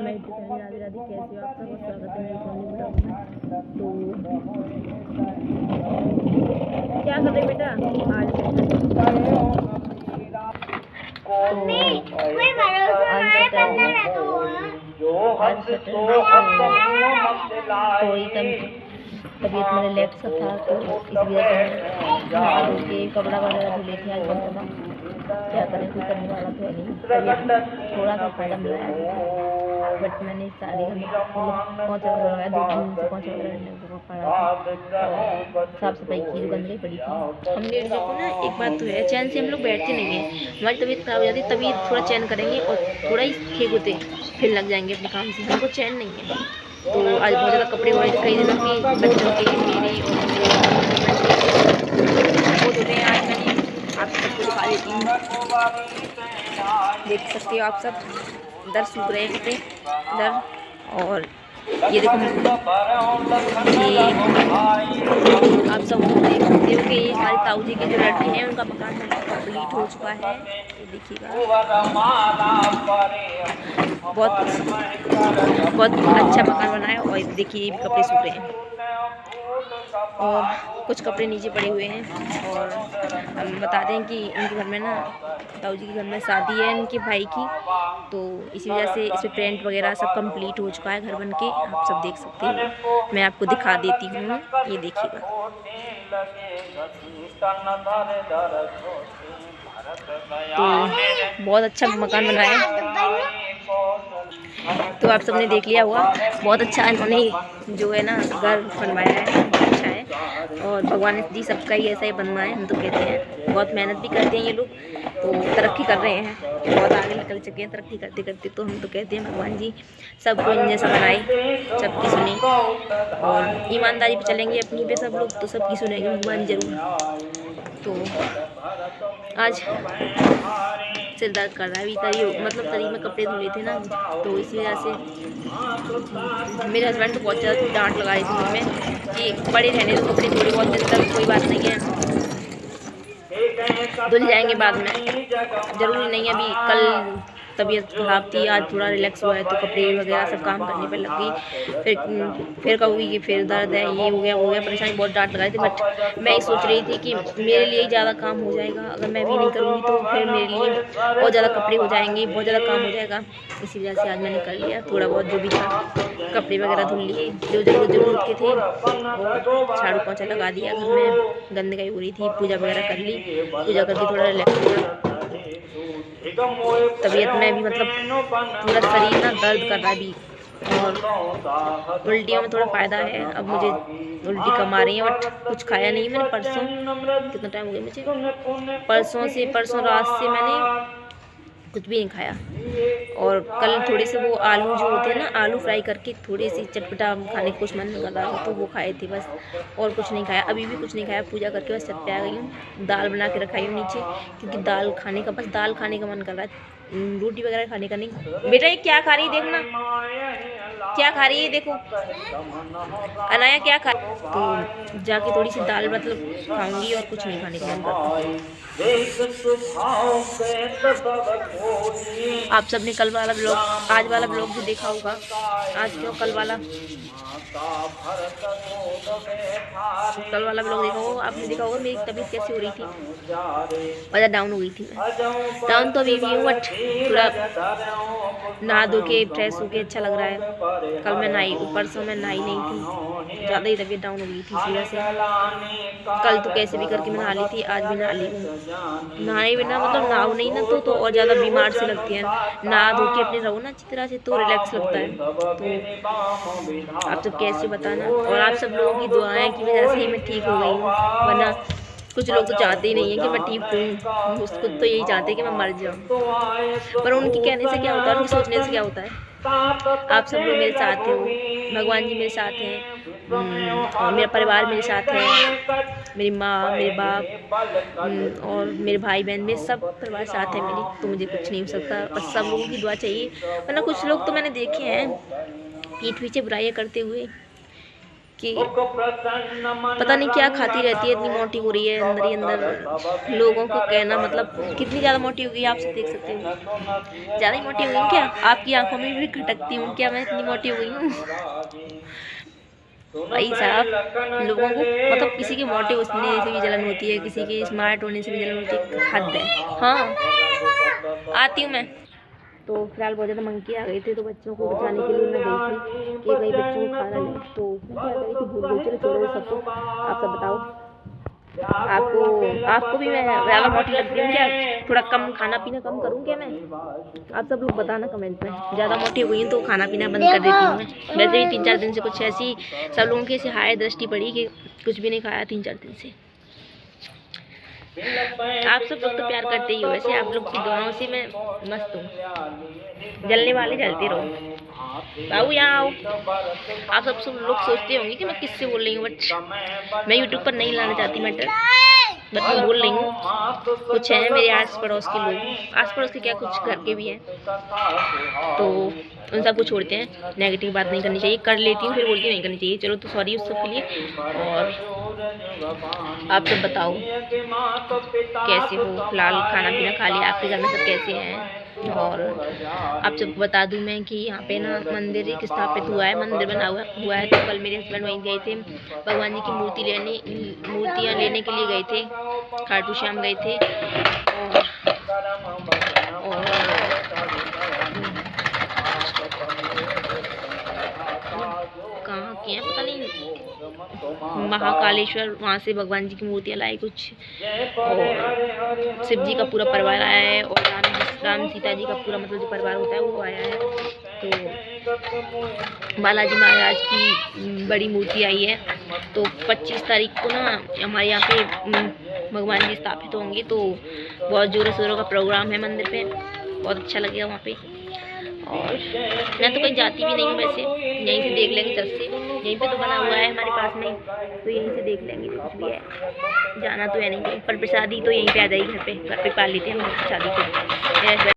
मैं राधे राधे, कैसे हो आप सब? स्वागत है मेरे चैनल में। तो क्या कर रहे बेटा आज? थोड़ी तबीयत में रिलैक्स था, तो इस वजह से मैं नहा धो के कपड़ा वगैरह धुले थे। आज बहुत ज़्यादा क्या करें, कोई करने वाला तो है नहीं। तबीयत थोड़ा सा फायदा मिला है, बट मैंने सारी पोंछा वगैरह लगाया, 2-3 दिन से पोंछा वगैरह पड़ा था, साफ सफाई की, गंदगी पड़ी थी। हम लेट देखो ना, एक बात तो है, चैन से हम लोग बैठते नहीं हैं। हमारी तबीयत खराब हो जाती है, तभी थोड़ा चैन करेंगे और थोड़ा ही ठीक होते फिर लग जाएंगे अपने काम से। हमको चैन नहीं है। तो आज बहुत ज़्यादा कपड़े हो रहे थे कई दिनों के, बच्चों के, मेरे और वो धुले हैं। आज मैंने आप सबको दिखा देती हूँ, देख सकते हो आप सब। इधर सूख रहे हैं कपड़े, इधर, और ये देखो, ये आप सब देख सकते हो कि ये हमारे ताऊ जी के जो लड़के हैं, उनका मकान कंप्लीट हो चुका है। ये देखिएगा, बहुत अच्छा मकान बना है। और देखिए, ये भी कपड़े सूख रहे हैं और कुछ कपड़े नीचे पड़े हुए हैं। और हम बता दें कि इनके घर में ना, ताऊ जी के घर में शादी है इनके भाई की, तो इसी वजह से इस पर पेंट वगैरह सब कंप्लीट हो चुका है घर बन के। आप सब देख सकते हो, मैं आपको दिखा देती हूँ, ये देखिएगा। तो बहुत अच्छा मकान बना है। तो आप सबने देख लिया हुआ, बहुत अच्छा इन्होंने जो है ना घर बनवाया है, बहुत अच्छा है। और भगवान जी सबका ही ऐसा ही बनना है, हम तो कहते हैं। बहुत मेहनत भी करते हैं ये लोग, तो तरक्की कर रहे हैं, बहुत आगे निकल चुके हैं तरक्की करते करते। तो हम तो कहते हैं भगवान जी सबको इन जैसा बनाए, सबकी सुने, और ईमानदारी पे चलेंगे अपनी पे सब लोग, तो सबकी सुनेंगे भगवान जरूर। तो आज सिर दर्द कर रहा है, अभी तरी में कपड़े धुले थे ना, तो इसी वजह से मेरे हस्बैंड तो बहुत ज़्यादा डांट लगा रही थी मुझ में कि बड़े रहने दो कपड़े, थोड़े बहुत दिन तक कोई बात नहीं है, धुल जाएंगे बाद में, ज़रूरी नहीं है। अभी कल तबीयत ख़राब थी, आज थोड़ा रिलैक्स हुआ है, तो कपड़े वगैरह सब काम करने पर लग गई। फिर कहूँगी कि फिर दर्द है, ये हो गया वो हो गया, परेशानी बहुत डांट लगाई थी। बट मैं ये सोच रही थी कि मेरे लिए ज़्यादा काम हो जाएगा, अगर मैं भी नहीं करूँगी तो फिर मेरे लिए बहुत ज़्यादा कपड़े हो जाएंगे, बहुत ज़्यादा काम हो जाएगा। इसी वजह से आज मैंने कर लिया थोड़ा बहुत जो भी था, कपड़े वगैरह धुल लिए, जो ज़रूरत के थे, और झाड़ू पोंछा लगा दिया घर में, गंदगी हो रही थी, पूजा वगैरह कर ली, पूजा करके थोड़ा रिलैक्स हुआ। तबीयत में भी मतलब पूरा शरीर ना दर्द कर रहा है अभी, और उल्टियों में थोड़ा फ़ायदा है। अब मुझे उल्टी कम आ रही है, बट कुछ खाया नहीं मैंने परसों, कितना टाइम हो गया मुझे, परसों रात से मैंने कुछ भी नहीं खाया। और कल थोड़े से वो आलू जो होते हैं ना, आलू फ्राई करके थोड़ी सी चटपटा खाने का कुछ मन कर रहा था, तो वो खाए थे बस, और कुछ नहीं खाया। अभी भी कुछ नहीं खाया, पूजा करके बस छत पे आ गई हूँ। दाल बना के रखाई हूँ नीचे, क्योंकि दाल खाने का मन कर रहा है, रोटी वगैरह खाने का नहीं। बेटा ये क्या खा रही है, देखना क्या खा रही है, देखो अनाया क्या खा। तो जाके थोड़ी सी दाल मतलब खाऊंगी, और कुछ नहीं खाने का मन करता। आप सबने कल वाला ब्लॉग, आज वाला ब्लॉग भी देखा होगा, आज क्यों कल वाला ब्लॉग देखा होगा, आपने देखा होगा मेरी तबीयत कैसी हो रही थी, वजह डाउन हो गई थी। डाउन तो अभी भी हूँ, बट थोड़ा नहा धो के फ्रेश होके अच्छा लग रहा है। कल मैं नहाई, परसों मैं नहाई नहीं थी, ज़्यादा ही तबीयत डाउन हो गई थी, इस वजह से कल तो कैसे भी करके मैं नहा ली थी, आज भी नहा ली हूँ। नहाए बिना मतलब नहाओ नहीं ना, तो और ज़्यादा बीमार से लगती है। नहा धो के अपने रहो ना अच्छी तरह से, तो रिलैक्स लगता है। तो आप सब कैसे बताना, और आप सब लोगों की दुआएं की वजह से ही मैं ठीक हो गई हूँ, वरना कुछ लोग तो चाहते ही नहीं है कि मैं ठीक हूँ, उसको तो यही चाहते हैं कि मैं मर जाऊँ। पर उनके कहने से क्या होता है, उनके सोचने से क्या होता है। आप सब लोग मेरे साथ हो, भगवान जी मेरे साथ हैं, और मेरा परिवार मेरे साथ है, मेरी माँ, मेरे बाप, और मेरे भाई बहन, मेरे सब परिवार साथ है मेरी, तो मुझे कुछ नहीं हो सकता। बस सब लोगों की दुआ चाहिए। वरना कुछ लोग तो मैंने देखे हैं पीठ पीछे बुराइयाँ करते हुए, कि पता नहीं क्या खाती रहती है, इतनी मोटी हो रही है अंदर ही अंदर। लोगों को कहना मतलब कितनी ज़्यादा मोटी हो गई आप सब देख सकते हो। ज़्यादा ही मोटी हो गई हूँ क्या? आपकी आंखों में भी खटकती हूँ क्या मैं इतनी मोटी हो गई हूँ? भाई साहब, लोगों को मतलब किसी के मोटे होने से भी जलन होती है, किसी के स्मार्ट होने से भी जलन होती है, हद है। हाँ आती हूँ मैं। तो फिलहाल बहुत ज़्यादा मंकी आ गए थे, तो बच्चों को बचाने के लिए मैं गई थी कि कई बच्चों को खा ना ले। तो मैं क्या करी थी, भूल गई। चलो छोड़ो सबको, आप सब बताओ, आपको भी मैं ज़्यादा मोटी लगती हूँ क्या? थोड़ा कम खाना पीना कम करूँ क्या मैं? आप सब लोग बताना कमेंट में। ज़्यादा मोटी हो गई हूँ तो खाना पीना बंद कर देती हूँ मैं। वैसे भी 3-4 दिन से कुछ ऐसी सब लोगों की ऐसी हाय दृष्टि पड़ी कि कुछ भी नहीं खाया 3-4 दिन से। आप सब लोग तो प्यार करते ही हो, वैसे आप लोग की दुआओं से मैं मस्त हूँ। जलने वाले जलते रहो। बाबू यहाँ आओ। आप सब लोग सोचते होंगे कि मैं किससे बोल रही हूँ, बट मैं यूट्यूब पर नहीं लाना चाहती मैटर, बट मैं बोल रही हूँ। कुछ हैं मेरे आस पड़ोस के लोग, आस पड़ोस के क्या कुछ घर के भी हैं, तो उन सबको छोड़ते हैं। नेगेटिव बात नहीं करनी चाहिए, कर लेती हूँ फिर बोलती नहीं करनी चाहिए। चलो तो सॉरी उस सब के लिए। और आप सब बताओ कैसे हो? फिलहाल खाना पीना खा लिया? आपके घर में सब कैसे हैं? और आप सबको बता दूं मैं कि यहाँ पे ना मंदिर एक स्थापित हुआ है, मंदिर बना हुआ है। तो कल मेरे हस्बैंड वहीं गए थे, भगवान जी की मूर्तियाँ लेने के लिए गए थे, खाटू श्याम गए थे। और कहाँ के हैं पता नहीं, महाकालेश्वर, वहाँ से भगवान जी की मूर्तियाँ लाई कुछ। और शिव जी का पूरा परिवार आया है, और राम सीता जी का पूरा मतलब जो परिवार होता है वो आया है। तो बालाजी महाराज की बड़ी मूर्ति आई है। तो 25 तारीख को ना हमारे यहाँ पे भगवान जी स्थापित होंगे, तो बहुत जोरों शोरों का प्रोग्राम है मंदिर पे, बहुत अच्छा लगेगा वहाँ पे। और मैं तो कहीं जाती भी नहीं हूँ वैसे, यहीं से देख लेंगे जब से, यहीं पे तो बना हुआ है हमारे पास में, तो यहीं से देख लेंगे जो कुछ भी है। जाना तो है नहीं कहीं पर, प्रसादी तो यहीं पे आ जाएगी, घर पे पाल लेते हैं हम प्रसादी को।